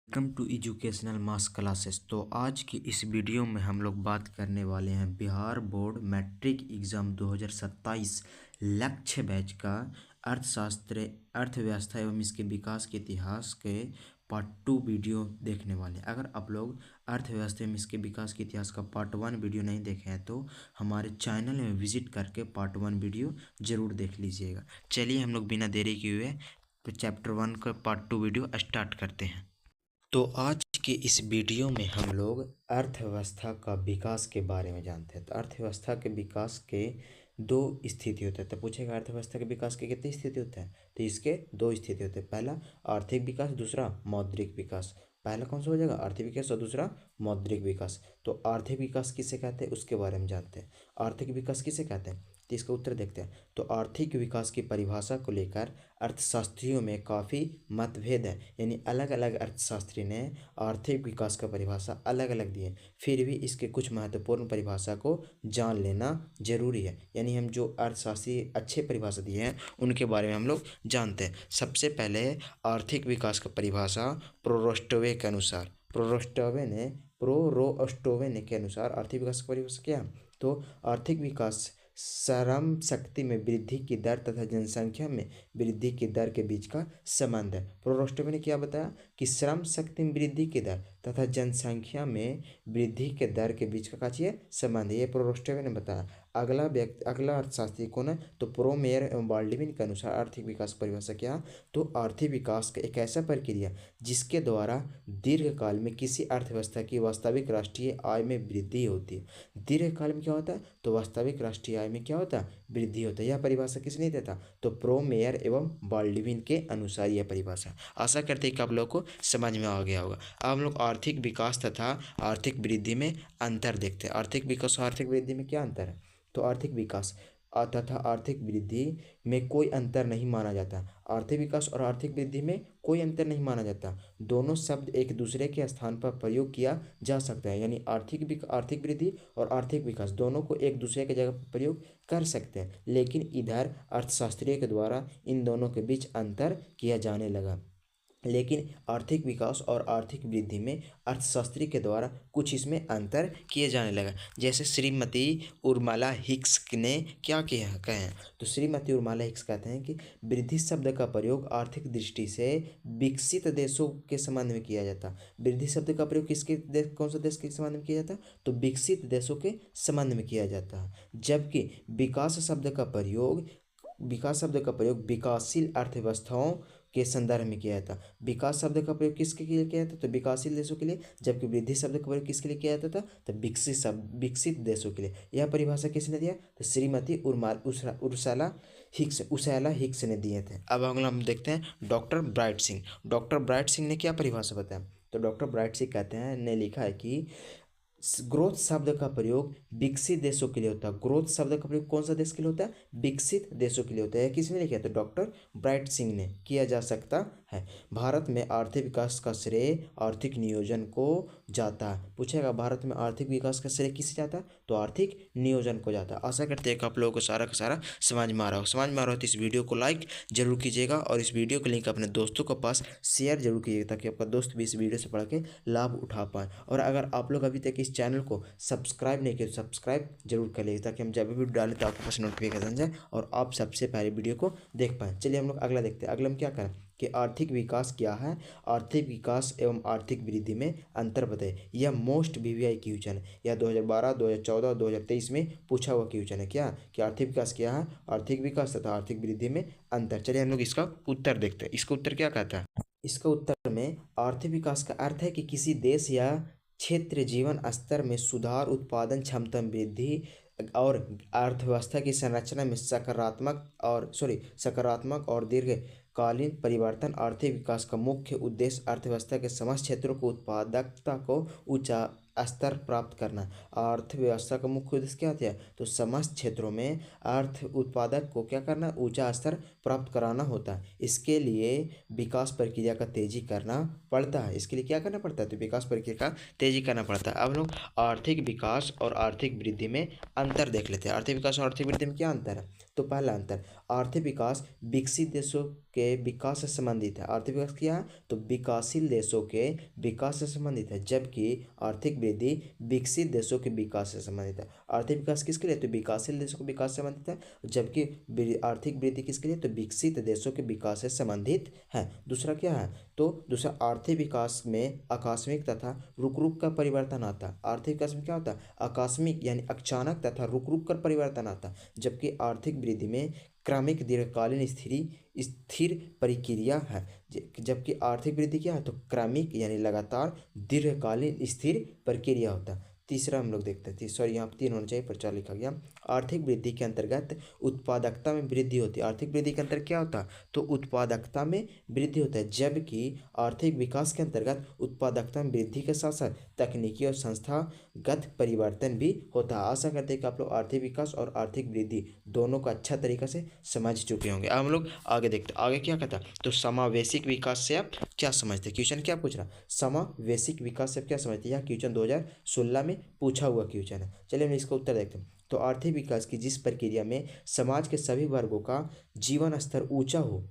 Welcome to educational mass classes. तो आज की इस वीडियो में हम लोग बात करने वाले हैं बिहार बोर्ड मैट्रिक एग्ज़ाम 2027 लक्ष्य बैच का अर्थशास्त्र, अर्थव्यवस्था एवं इसके विकास के इतिहास के पार्ट 2 वीडियो देखने वाले हैं। अगर आप लोग अर्थव्यवस्था एवं इसके विकास के इतिहास का पार्ट 1 वीडियो नहीं देखे हैं तो हमारे चैनल में विजिट करके पार्ट 1 वीडियो ज़रूर देख लीजिएगा। चलिए हम लोग बिना देरी किए हुए चैप्टर 1 का पार्ट 2 वीडियो स्टार्ट करते हैं। तो आज के इस वीडियो में हम लोग अर्थव्यवस्था का विकास के बारे में जानते हैं। तो अर्थव्यवस्था के विकास के दो स्थिति होते हैं। तो पूछेगा अर्थव्यवस्था के विकास के कितनी स्थिति होते हैं, तो इसके दो स्थिति होते हैं। पहला आर्थिक विकास, दूसरा मौद्रिक विकास। पहला कौन सा हो जाएगा, आर्थिक विकास, और दूसरा मौद्रिक विकास। तो आर्थिक विकास किसे कहते हैं उसके बारे में जानते हैं। आर्थिक विकास किसे कहते हैं, तो इसका उत्तर देखते हैं। तो आर्थिक विकास की परिभाषा को लेकर अर्थशास्त्रियों में काफ़ी मतभेद है, यानी अलग अलग अर्थशास्त्री ने आर्थिक विकास का परिभाषा अलग अलग दी है। फिर भी इसके कुछ महत्वपूर्ण परिभाषा को जान लेना जरूरी है, यानी हम जो अर्थशास्त्री अच्छे परिभाषा दिए हैं उनके बारे में हम लोग जानते हैं। सबसे पहले आर्थिक विकास का परिभाषा प्रोरोस्टोवे के अनुसार, प्रोरोस्टोवे ने के अनुसार आर्थिक विकास की परिभाषा क्या है, तो आर्थिक विकास श्रम शक्ति में वृद्धि की दर तथा जनसंख्या में वृद्धि की दर के बीच का संबंध है। प्रोरोस्टोवे ने क्या बताया कि श्रम शक्ति में वृद्धि की दर तथा जनसंख्या में वृद्धि के दर के बीच का चाहिए संबंध, ये प्रोरोस्टोवे ने बताया। अगला अर्थशास्त्री कौन है, तो प्रोमेयर एवं बाल्डविन के अनुसार आर्थिक विकास की परिभाषा क्या है, तो आर्थिक विकास का एक ऐसा प्रक्रिया जिसके द्वारा दीर्घकाल में किसी अर्थव्यवस्था की वास्तविक राष्ट्रीय आय में वृद्धि होती है। दीर्घकाल में क्या होता है, तो वास्तविक राष्ट्रीय आय में क्या होता है, वृद्धि होता है। यह परिभाषा किसने दिया था, तो प्रोमेयर एवं बाल्डविन के अनुसार यह परिभाषा। आशा करते हैं कि आप लोगों को समझ में आ गया होगा। अब हम लोग आर्थिक विकास तथा आर्थिक वृद्धि में अंतर देखते हैं। आर्थिक विकास और आर्थिक वृद्धि में क्या अंतर है, तो आर्थिक विकास तथा आर्थिक वृद्धि में कोई अंतर नहीं माना जाता। आर्थिक विकास और आर्थिक वृद्धि में कोई अंतर नहीं माना जाता, दोनों शब्द एक दूसरे के स्थान पर प्रयोग किया जा सकता है, यानी आर्थिक वृद्धि और आर्थिक विकास दोनों को एक दूसरे के जगह पर प्रयोग कर सकते हैं। लेकिन इधर अर्थशास्त्रियों के द्वारा इन दोनों के बीच अंतर किया जाने लगा। लेकिन आर्थिक विकास और आर्थिक वृद्धि में अर्थशास्त्री के द्वारा कुछ इसमें अंतर किए जाने लगा। जैसे श्रीमती उर्मिला हिक्स ने क्या किया कहे हैं, तो श्रीमती उर्मिला हिक्स कहते हैं कि वृद्धि शब्द का प्रयोग आर्थिक दृष्टि से विकसित देशों के संबंध में किया जाता। वृद्धि शब्द का प्रयोग किसके देश, कौन सा देश के संबंध में किया जाता, तो विकसित देशों के संबंध में किया जाता है। जबकि विकास शब्द का प्रयोग विकासशील अर्थव्यवस्थाओं के संदर्भ में किया जाता। विकास शब्द का प्रयोग किसके लिए किया जाता, तो विकासशील देशों के लिए। जबकि वृद्धि शब्द का प्रयोग किसके लिए किया जाता था, तो विकसित देशों के लिए। यह परिभाषा किसने दिया, तो श्रीमती उर्सैला हिक्स ने दिए थे। अब अगला हम देखते हैं doctor bright Singh. Doctor bright Singh ने क्या परिभाषा बताया, तो डॉक्टर ब्राइट सिंह कहते हैं, ने लिखा है कि ग्रोथ शब्द का प्रयोग विकसित देशों के लिए होता है। ग्रोथ शब्द का प्रयोग कौन सा देश के लिए होता है, विकसित देशों के लिए होता है। किसने लिखा, तो डॉक्टर ब्राइट सिंह ने किया जा सकता है। भारत में आर्थिक विकास का श्रेय आर्थिक नियोजन को जाता है। पूछेगा भारत में आर्थिक विकास का श्रेय किसे जाता है, तो आर्थिक नियोजन को जाता है। आशा करते हैं कि आप लोगों को सारा का सारा समझ में आ रहा हो। समझ में आ रहा हो तो इस वीडियो को लाइक जरूर कीजिएगा और इस वीडियो के लिंक अपने दोस्तों के पास शेयर जरूर कीजिएगा, ताकि आपका दोस्त भी इस वीडियो से पढ़ के लाभ उठा पाए। और अगर आप लोग अभी तक इस चैनल को सब्सक्राइब नहीं किया तो सब्सक्राइब जरूर कर लीजिए, ताकि हम जब भी वीडियो डालें तो आपके पास नोटिफिकेशन जाए और आप सबसे पहले वीडियो को देख पाएँ। चलिए हम लोग अगला देखते हैं। अगला हम क्या करें कि आर्थिक विकास क्या है, आर्थिक विकास एवं आर्थिक वृद्धि में अंतर बताइए। यह मोस्ट वीवीआई क्वेश्चन है। यह 2012, 2014 और 2023 में पूछा हुआ क्वेश्चन है। क्या कि आर्थिक विकास क्या है, आर्थिक विकास तथा आर्थिक वृद्धि में अंतर। चलिए हम लोग इसका उत्तर देखते हैं। इसका उत्तर क्या कहता है, इसका उत्तर में आर्थिक विकास का अर्थ है कि किसी देश या क्षेत्र जीवन स्तर में सुधार, उत्पादन क्षमता में वृद्धि और अर्थव्यवस्था की संरचना में सकारात्मक और दीर्घकालीन परिवर्तन। आर्थिक विकास का मुख्य उद्देश्य अर्थव्यवस्था के समस्त क्षेत्रों को उत्पादकता को ऊंचा स्तर प्राप्त करना। अर्थव्यवस्था का मुख्य उद्देश्य क्या होता है? तो समस्त क्षेत्रों में अर्थ उत्पादक को क्या करना? ऊंचा स्तर प्राप्त कराना होता है। इसके लिए विकास प्रक्रिया का तेजी करना पड़ता है। इसके लिए क्या करना पड़ता है? तो विकास प्रक्रिया का तेजी करना पड़ता है। अब लोग आर्थिक विकास और आर्थिक वृद्धि में अंतर देख लेते हैं। आर्थिक विकास और आर्थिक वृद्धि में क्या अंतर है? तो पहला अंतर, आर्थिक विकास विकसित देशों के विकास से संबंधित है। आर्थिक विकास क्या है? तो विकासशील देशों के विकास से संबंधित है, जबकि आर्थिक वृद्धि विकसित देशों के विकास से संबंधित है। आर्थिक विकास किसके लिए? तो विकासशील देशों के विकास से संबंधित है, जबकि आर्थिक वृद्धि किसके लिए? तो विकसित देशों के विकास से संबंधित है। दूसरा क्या है? तो दूसरा, आर्थिक विकास में आकस्मिक तथा रुक रुक कर परिवर्तन आता है। आर्थिक विकास में क्या होता है? आकस्मिक यानी अचानक तथा रुक रुक कर परिवर्तन आता है, जबकि आर्थिक वृद्धि में क्रमिक दीर्घकालीन स्थिर प्रक्रिया है। जबकि आर्थिक वृद्धि क्या है? तो क्रमिक यानी लगातार दीर्घकालीन स्थिर प्रक्रिया होता है। तीसरा हम लोग देखते हैं, सॉरी यहाँ पर 3 होना चाहिए पर 4 लिखा गया। आर्थिक वृद्धि के अंतर्गत उत्पादकता में वृद्धि होती है। आर्थिक वृद्धि के अंतर्गत क्या होता है? तो उत्पादकता में वृद्धि होता है, जबकि आर्थिक विकास के अंतर्गत उत्पादकता में वृद्धि के साथ साथ तकनीकी और संस्थागत परिवर्तन भी होता है। आशा करते हैं कि आप लोग आर्थिक विकास और आर्थिक वृद्धि दोनों को अच्छा तरीके से समझ चुके होंगे। अब हम लोग आगे देखते हैं, आगे क्या कहता है? तो समावेशिक विकास से आप क्या समझते हैं? क्वेश्चन क्या पूछ रहा? समावेशिक विकास से आप क्या समझते हैं? यह क्वेश्चन 2016 में पूछा हुआ क्वेश्चन है। चलिए हम इसका उत्तर देखते हैं। तो आर्थिक विकास की जिस प्रक्रिया में समाज के सभी वर्गों का जीवन स्तर ऊंचा हो,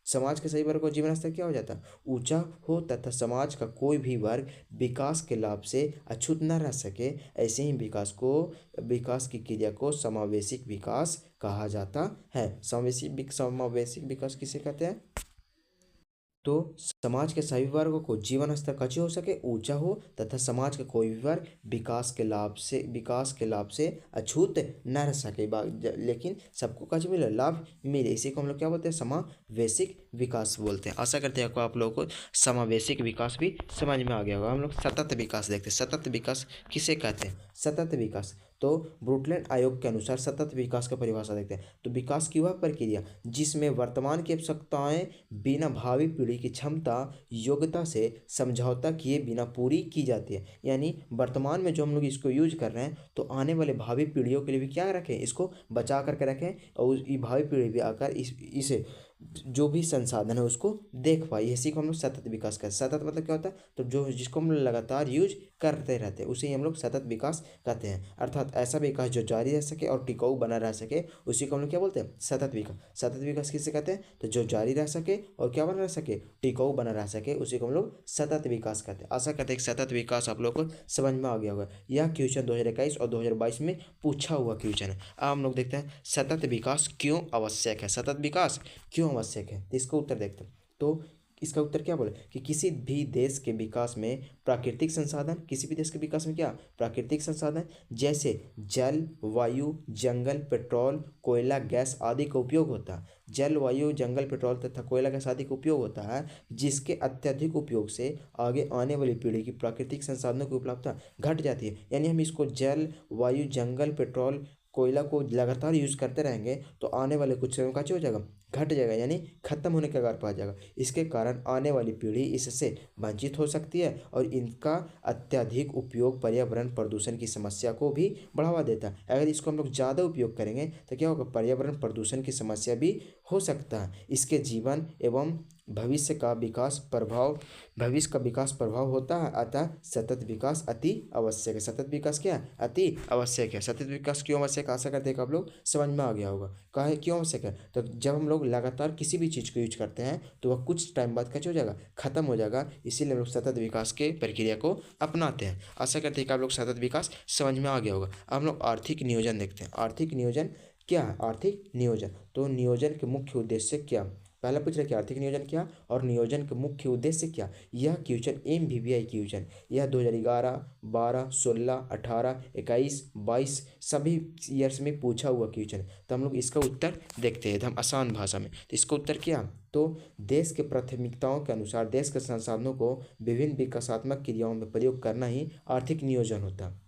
समाज के सभी वर्गों का जीवन स्तर क्या हो जाता है? ऊंचा हो, तथा समाज का कोई भी वर्ग विकास के लाभ से अछूत न रह सके, ऐसे ही विकास की क्रिया को समावेशिक विकास कहा जाता है। समावेशिक विकास किसे कहते हैं? तो समाज के सभी वर्गों को जीवन स्तर कैसे हो सके? ऊंचा हो, तथा समाज का कोई भी वर्ग विकास के लाभ से अछूत न रह सके, लेकिन सबको कैसे मिले? लाभ मिले। इसी को हम लोग क्या बोलते हैं? समावेशिक विकास बोलते हैं। आशा करते हैं आप लोगों को समावेशिक विकास भी समझ में आ गया होगा। हम लोग सतत विकास देखते हैं। सतत विकास किसे कहते हैं? सतत विकास, तो ब्रुकलिन आयोग के अनुसार सतत विकास का परिभाषा देखते हैं। तो विकास की वह प्रक्रिया जिसमें वर्तमान की आवश्यकताएं बिना भावी पीढ़ी की क्षमता योग्यता से समझौता किए बिना पूरी की जाती है। यानी वर्तमान में जो हम लोग इसको यूज कर रहे हैं, तो आने वाले भावी पीढ़ियों के लिए भी क्या रखें? इसको बचा करके रखें, और ये भावी पीढ़ी भी आकर इसे जो भी संसाधन है उसको देख पाए। इसी को हम लोग सतत विकास कहते हैं। सतत मतलब क्या होता है? तो जो जिसको हम लोग लगातार यूज करते रहते हैं, उसे ही हम लोग सतत विकास कहते हैं। अर्थात ऐसा विकास जो जारी रह सके और टिकाऊ बना रह सके, उसी को हम लोग क्या बोलते हैं? सतत विकास। सतत विकास किसे कहते हैं? तो जो जारी रह सके और क्या बना रह सके? टिकाऊ बना रह सके, उसी को हम लोग सतत विकास कहते हैं। आशा करते हैं कि सतत विकास आप लोग को समझ में आ गया होगा। यह क्वेश्चन 2021 और 2022 में पूछा हुआ क्वेश्चन है। अब हम लोग देखते हैं सतत विकास क्यों आवश्यक है। सतत विकास क्यों आवश्यक है, तो इसका उत्तर देखते हैं। तो इसका उत्तर क्या बोले कि किसी भी देश के विकास में प्राकृतिक संसाधन, किसी भी देश के विकास में क्या? प्राकृतिक संसाधन जैसे जल, वायु, जंगल, पेट्रोल, कोयला, गैस आदि का उपयोग होता है। जल, वायु, जंगल, पेट्रोल तथा कोयला गैस आदि का उपयोग होता है, जिसके अत्यधिक उपयोग से आगे आने वाली पीढ़ी की प्राकृतिक संसाधनों की उपलब्धता घट जाती है। यानी हम इसको जल, वायु, जंगल, पेट्रोल, कोयला को लगातार यूज करते रहेंगे, तो आने वाले कुछ समय का हो जाएगा? घट जाएगा, यानी खत्म होने के कगार पर आ जाएगा। इसके कारण आने वाली पीढ़ी इससे वंचित हो सकती है, और इनका अत्यधिक उपयोग पर्यावरण प्रदूषण की समस्या को भी बढ़ावा देता है। अगर इसको हम लोग ज़्यादा उपयोग करेंगे तो क्या होगा? पर्यावरण प्रदूषण की समस्या भी हो सकता है। इसके जीवन एवं भविष्य का विकास प्रभाव होता है। अतः सतत विकास अति आवश्यक है। सतत विकास क्या है? अति आवश्यक है। सतत विकास क्यों आवश्यक है? आशा करते हैं कि आप लोग समझ में आ गया होगा। काहे क्यों आवश्यक है? तो जब हम लोग लगातार किसी भी चीज़ को यूज करते हैं, तो वह कुछ टाइम बाद कैसे हो जाएगा? खत्म हो जाएगा। इसीलिए हम लोग सतत विकास के प्रक्रिया को अपनाते हैं। आशा करते हैं कि आप लोग सतत विकास समझ में आ गया होगा। अब हम लोग आर्थिक नियोजन देखते हैं। आर्थिक नियोजन क्या है? आर्थिक नियोजन, तो नियोजन के मुख्य उद्देश्य क्या? पहला पूछ रहा है कि आर्थिक नियोजन क्या और नियोजन के मुख्य उद्देश्य क्या। यह क्वेश्चन MBBI क्वेश्चन, यह 2011, 12, 16, 18, 21, 22 सभी ईयर्स में पूछा हुआ क्वेश्चन। तो हम लोग इसका उत्तर देखते हैं एकदम आसान भाषा में। तो इसका उत्तर क्या? तो देश के प्राथमिकताओं के अनुसार देश के संसाधनों को विभिन्न विकासात्मक क्रियाओं में प्रयोग करना ही आर्थिक नियोजन होता है।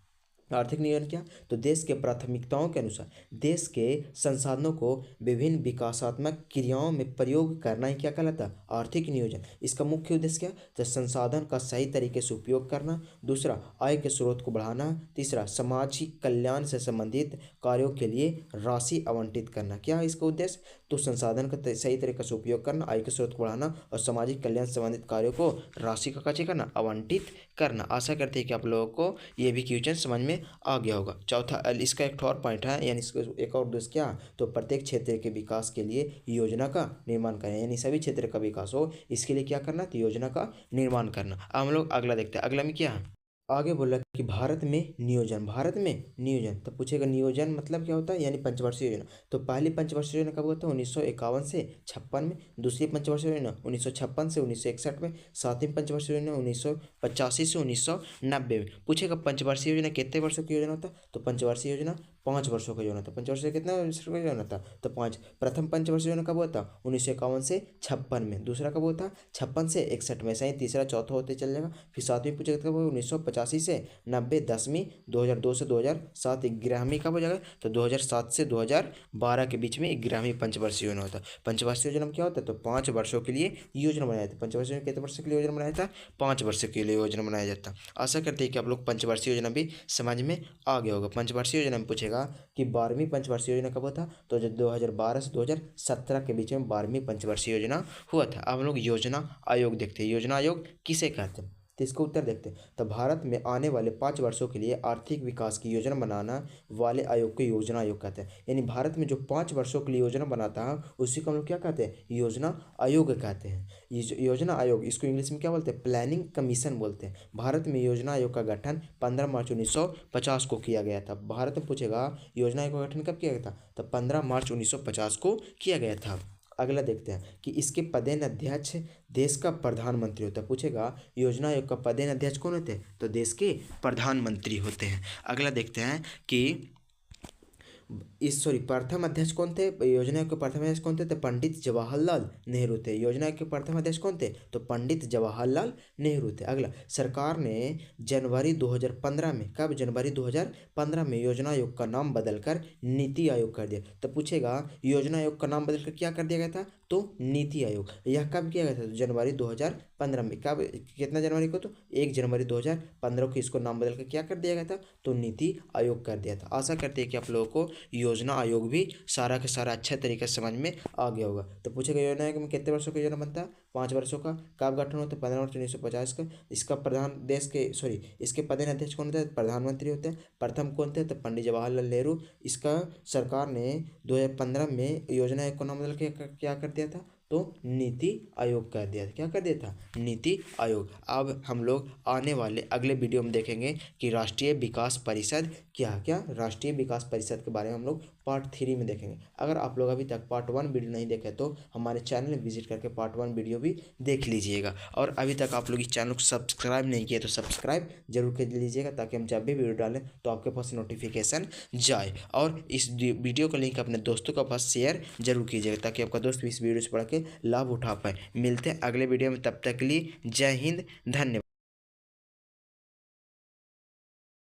आर्थिक नियोजन क्या? तो देश के प्राथमिकताओं के अनुसार देश के संसाधनों को विभिन्न विकासात्मक क्रियाओं में प्रयोग करना ही क्या कहलाता है? आर्थिक नियोजन। इसका मुख्य उद्देश्य क्या? तो संसाधन का सही तरीके से उपयोग करना, दूसरा आय के स्रोत को बढ़ाना, तीसरा सामाजिक कल्याण से संबंधित कार्यों के लिए राशि आवंटित करना। क्या है इसका उद्देश्य? तो संसाधन का सही तरीके से उपयोग करना, आय के स्रोत को बढ़ाना और सामाजिक कल्याण से संबंधित कार्यों को राशि का कैसे करना? आवंटित करना। आशा करते हैं कि आप लोगों को ये भी क्वेश्चन समझ में आ गया होगा। चौथा इसका एक और पॉइंट है, यानी इसको एक और उद्देश्य क्या? तो प्रत्येक क्षेत्र के विकास के लिए योजना का निर्माण करें, यानी सभी क्षेत्र का विकास हो इसके लिए क्या करना? तो योजना का निर्माण करना। अब हम लोग अगला देखते हैं। अगला में क्या है? आगे बोला कि भारत में नियोजन, भारत में नियोजन। तो पूछेगा नियोजन मतलब क्या होता है, यानी पंचवर्षीय योजना। तो पहली पंचवर्षीय योजना कब हुआ था? 1951 से 56 में। दूसरी पंचवर्षीय योजना 1956 से 1961 में। सातवीं पंचवर्षीय योजना 1985 से 1990 में। पूछेगा पंचवर्षीय योजना कितने वर्षों की योजना होता है? तो पंचवर्षीय योजना 5 वर्षों का योजना था। पंचवर्षीय कितना वर्षों का योजना था? तो 5। प्रथम पंचवर्षीय योजना कब हुआ था? 1951 से 56 में। दूसरा कब हुआ था? 56 से 61 में। सही, तीसरा चौथा होते चल जाएगा। फिर सातवीं पूछेगा कब? 1985 से 90। 10वीं 2002 से 2007। 11वीं कब हो जाएगा? तो 2007 से 2012 के बीच में 11वीं पंचवर्षीय योजना होता है। पंचवर्षीय योजना में क्या होता है? तो 5 वर्षों के लिए योजना बनाया जाता है। पंचवर्षीय योजना कितने वर्षों के लिए योजना बनाया जाता है? 5 वर्षों के लिए योजना बनाया जाता है। आशा करते हैं कि आप लोग पंचवर्षीय योजना भी समझ में आ गया होगा। पंचवर्षीय योजना में पूछेगा कि 12वीं पंचवर्षीय योजना कब हुआ था? तो 2012 से 2017 के बीच में 12वीं पंचवर्षीय योजना हुआ था। अब हम लोग योजना आयोग देखते हैं। योजना आयोग किसे कहते हैं? तो इसका उत्तर देखते हैं। तो भारत में आने वाले 5 वर्षों के लिए आर्थिक विकास की योजना बनाना वाले आयोग को योजना आयोग कहते हैं। यानी भारत में जो 5 वर्षों के लिए योजना बनाता है उसी को हम लोग क्या कहते हैं? योजना आयोग कहते हैं। ये योजना आयोग, इसको इंग्लिश में क्या बोलते हैं? प्लानिंग कमीशन बोलते हैं। भारत में योजना आयोग का गठन 15 मार्च 1950 को किया गया था। भारत में पूछेगा योजना आयोग का गठन कब किया गया था? तो 15 मार्च 1950 को किया गया था। अगला देखते हैं कि इसके पदेन अध्यक्ष देश का प्रधानमंत्री होता है। पूछेगा योजना आयोग का पदेन अध्यक्ष कौन होते हैं? तो देश के प्रधानमंत्री होते हैं। अगला देखते हैं कि प्रथम अध्यक्ष कौन थे? योजना आयोग के प्रथम अध्यक्ष कौन थे? तो पंडित जवाहरलाल नेहरू थे। योजना आयोग के प्रथम अध्यक्ष कौन थे? तो पंडित जवाहरलाल नेहरू थे। अगला, सरकार ने जनवरी 2015 में, कब? जनवरी 2015 में योजना आयोग का नाम बदलकर नीति आयोग कर दिया। तो पूछेगा योजना आयोग का नाम बदलकर क्या कर दिया गया था? तो नीति आयोग। यह कब किया गया था? तो जनवरी 2015 में। कब? कितना जनवरी को? तो 1 जनवरी 2015 को इसको नाम बदलकर क्या कर दिया गया था? तो नीति आयोग कर दिया था। आशा करते हैं कि आप लोगों को योजना आयोग भी सारा का सारा अच्छे तरीके से समझ में आ गया होगा। तो पूछेगा योजना आयोग में कितने वर्षों का योजना बनता है? 5 वर्षों का। कब गठन होता है? 15 मार्च 1950 का। इसका इसके पदेन अध्यक्ष कौन होते हैं? प्रधानमंत्री होते हैं। प्रथम कौन थे? तो पंडित जवाहरलाल नेहरू। इसका सरकार ने 2015 में योजना आयोग को नाम बदल के क्या कर दिया था? तो नीति आयोग कर दिया था। क्या कर दिया था? नीति आयोग। अब हम लोग आने वाले अगले वीडियो में देखेंगे कि राष्ट्रीय विकास परिषद क्या राष्ट्रीय विकास परिषद के बारे में हम लोग पार्ट 3 में देखेंगे। अगर आप लोग अभी तक पार्ट 1 वीडियो नहीं देखे तो हमारे चैनल में विजिट करके पार्ट 1 वीडियो भी देख लीजिएगा। और अभी तक आप लोग इस चैनल को सब्सक्राइब नहीं किए तो सब्सक्राइब जरूर कर लीजिएगा, ताकि हम जब भी वीडियो डालें तो आपके पास नोटिफिकेशन जाए। और इस वीडियो का लिंक अपने दोस्तों के पास शेयर जरूर कीजिएगा, ताकि आपका दोस्त भी इस वीडियो से पढ़ के लाभ उठा पाए। मिलते हैं अगले वीडियो में, तब तक के लिए जय हिंद, धन्यवाद।